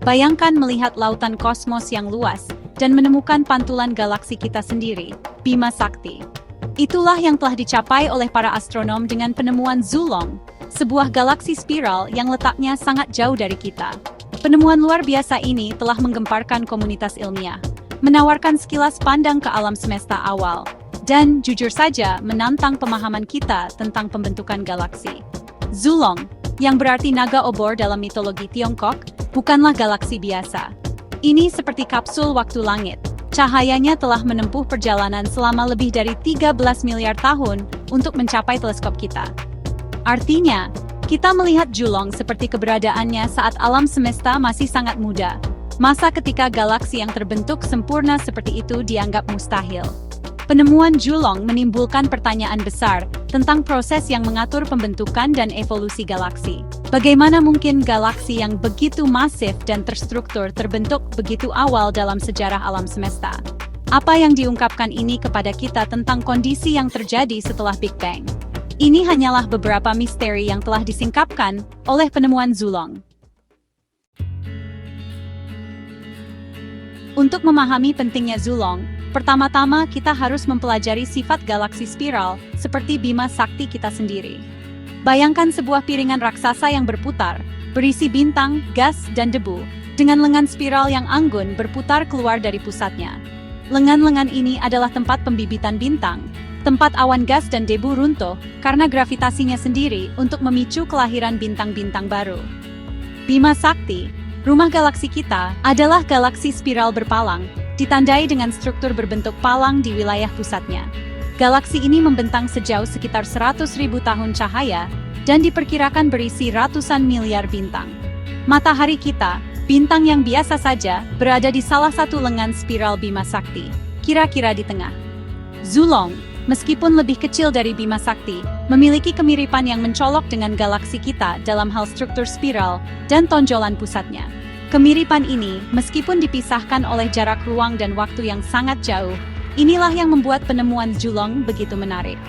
Bayangkan melihat lautan kosmos yang luas dan menemukan pantulan galaksi kita sendiri, Bima Sakti. Itulah yang telah dicapai oleh para astronom dengan penemuan Zulong, sebuah galaksi spiral yang letaknya sangat jauh dari kita. Penemuan luar biasa ini telah menggemparkan komunitas ilmiah, menawarkan sekilas pandang ke alam semesta awal, dan jujur saja menantang pemahaman kita tentang pembentukan galaksi. Zulong, yang berarti naga obor dalam mitologi Tiongkok, bukanlah galaksi biasa. Ini seperti kapsul waktu langit. Cahayanya telah menempuh perjalanan selama lebih dari 13 miliar tahun untuk mencapai teleskop kita. Artinya, kita melihat Zulong seperti keberadaannya saat alam semesta masih sangat muda. Masa ketika galaksi yang terbentuk sempurna seperti itu dianggap mustahil. Penemuan Zulong menimbulkan pertanyaan besar tentang proses yang mengatur pembentukan dan evolusi galaksi. Bagaimana mungkin galaksi yang begitu masif dan terstruktur terbentuk begitu awal dalam sejarah alam semesta? Apa yang diungkapkan ini kepada kita tentang kondisi yang terjadi setelah Big Bang? Ini hanyalah beberapa misteri yang telah disingkapkan oleh penemuan Zulong. Untuk memahami pentingnya Zulong, pertama-tama kita harus mempelajari sifat galaksi spiral seperti Bima Sakti kita sendiri. Bayangkan sebuah piringan raksasa yang berputar, berisi bintang, gas, dan debu, dengan lengan spiral yang anggun berputar keluar dari pusatnya. Lengan-lengan ini adalah tempat pembibitan bintang, tempat awan gas dan debu runtuh karena gravitasinya sendiri untuk memicu kelahiran bintang-bintang baru. Bima Sakti, rumah galaksi kita, adalah galaksi spiral berpalang, ditandai dengan struktur berbentuk palang di wilayah pusatnya. Galaksi ini membentang sejauh sekitar 100.000 tahun cahaya dan diperkirakan berisi ratusan miliar bintang. Matahari kita, bintang yang biasa saja, berada di salah satu lengan spiral Bima Sakti, kira-kira di tengah. Zulong, meskipun lebih kecil dari Bima Sakti, memiliki kemiripan yang mencolok dengan galaksi kita dalam hal struktur spiral dan tonjolan pusatnya. Kemiripan ini, meskipun dipisahkan oleh jarak ruang dan waktu yang sangat jauh, inilah yang membuat penemuan Zulong begitu menarik.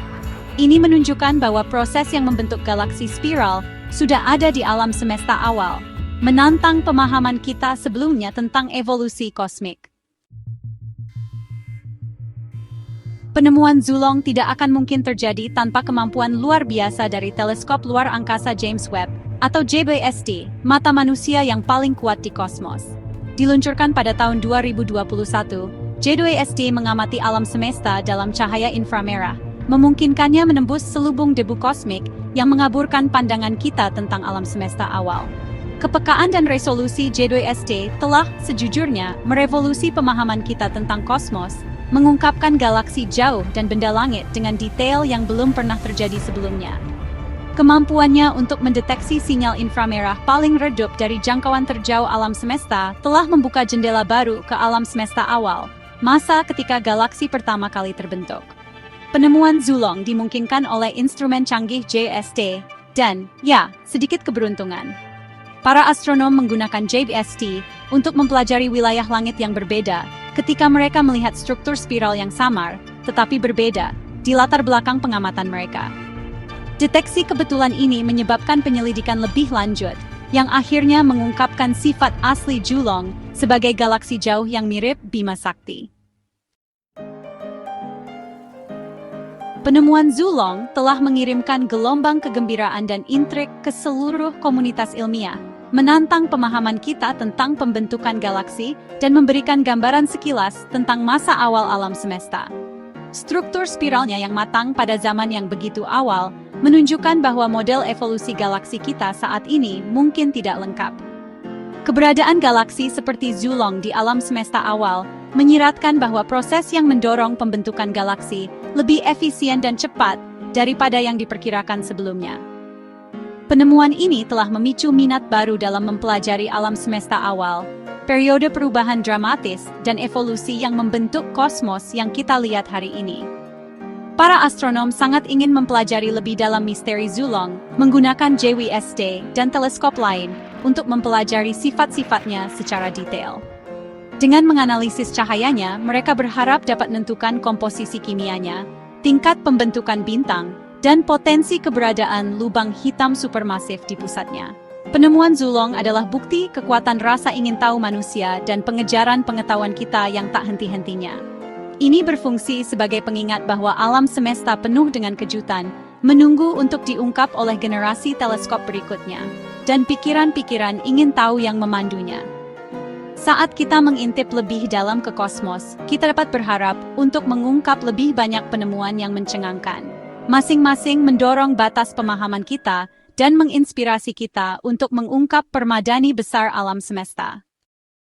Ini menunjukkan bahwa proses yang membentuk galaksi spiral sudah ada di alam semesta awal, menantang pemahaman kita sebelumnya tentang evolusi kosmik. Penemuan Zulong tidak akan mungkin terjadi tanpa kemampuan luar biasa dari teleskop luar angkasa James Webb, atau JWST, mata manusia yang paling kuat di kosmos. Diluncurkan pada tahun 2021, JWST mengamati alam semesta dalam cahaya inframerah, memungkinkannya menembus selubung debu kosmik yang mengaburkan pandangan kita tentang alam semesta awal. Kepekaan dan resolusi JWST telah, sejujurnya, merevolusi pemahaman kita tentang kosmos, mengungkapkan galaksi jauh dan benda langit dengan detail yang belum pernah terjadi sebelumnya. Kemampuannya untuk mendeteksi sinyal inframerah paling redup dari jangkauan terjauh alam semesta telah membuka jendela baru ke alam semesta awal, masa ketika galaksi pertama kali terbentuk. Penemuan Zulong dimungkinkan oleh instrumen canggih JWST dan, ya, sedikit keberuntungan. Para astronom menggunakan JWST untuk mempelajari wilayah langit yang berbeda ketika mereka melihat struktur spiral yang samar, tetapi berbeda, di latar belakang pengamatan mereka. Deteksi kebetulan ini menyebabkan penyelidikan lebih lanjut, yang akhirnya mengungkapkan sifat asli Zulong sebagai galaksi jauh yang mirip Bima Sakti. Penemuan Zulong telah mengirimkan gelombang kegembiraan dan intrik ke seluruh komunitas ilmiah, menantang pemahaman kita tentang pembentukan galaksi dan memberikan gambaran sekilas tentang masa awal alam semesta. Struktur spiralnya yang matang pada zaman yang begitu awal menunjukkan bahwa model evolusi galaksi kita saat ini mungkin tidak lengkap. Keberadaan galaksi seperti Zulong di alam semesta awal menyiratkan bahwa proses yang mendorong pembentukan galaksi lebih efisien dan cepat daripada yang diperkirakan sebelumnya. Penemuan ini telah memicu minat baru dalam mempelajari alam semesta awal, periode perubahan dramatis dan evolusi yang membentuk kosmos yang kita lihat hari ini. Para astronom sangat ingin mempelajari lebih dalam misteri Zulong menggunakan JWST dan teleskop lain untuk mempelajari sifat-sifatnya secara detail. Dengan menganalisis cahayanya, mereka berharap dapat menentukan komposisi kimianya, tingkat pembentukan bintang, dan potensi keberadaan lubang hitam supermasif di pusatnya. Penemuan Zulong adalah bukti kekuatan rasa ingin tahu manusia dan pengejaran pengetahuan kita yang tak henti-hentinya. Ini berfungsi sebagai pengingat bahwa alam semesta penuh dengan kejutan, menunggu untuk diungkap oleh generasi teleskop berikutnya, dan pikiran-pikiran ingin tahu yang memandunya. Saat kita mengintip lebih dalam ke kosmos, kita dapat berharap untuk mengungkap lebih banyak penemuan yang mencengangkan. Masing-masing mendorong batas pemahaman kita dan menginspirasi kita untuk mengungkap permadani besar alam semesta.